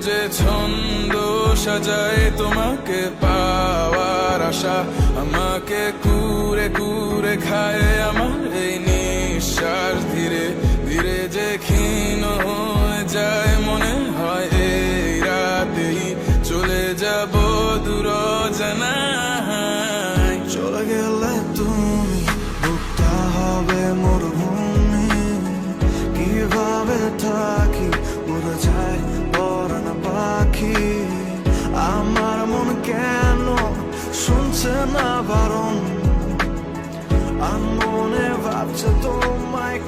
যে ছন্দ সাজায় তোমাকে পাওয়ার আশা, আমাকে কুরে কুরে খায় আমার এই নিঃশ্বাস। ধীরে ধীরে যে ক্ষীণ হয়ে যায়, মনে হয় এই রাতেই চলে যাব দূর অজানায়। চলে গেলে তুমি বুকটা হবে মরুভূমি, কিভাবে থাকি উড়ে যায় পরাণ পাখি। আমার মন কেন শুনছে না বারণ, আর মনে ভাবছে তোমায়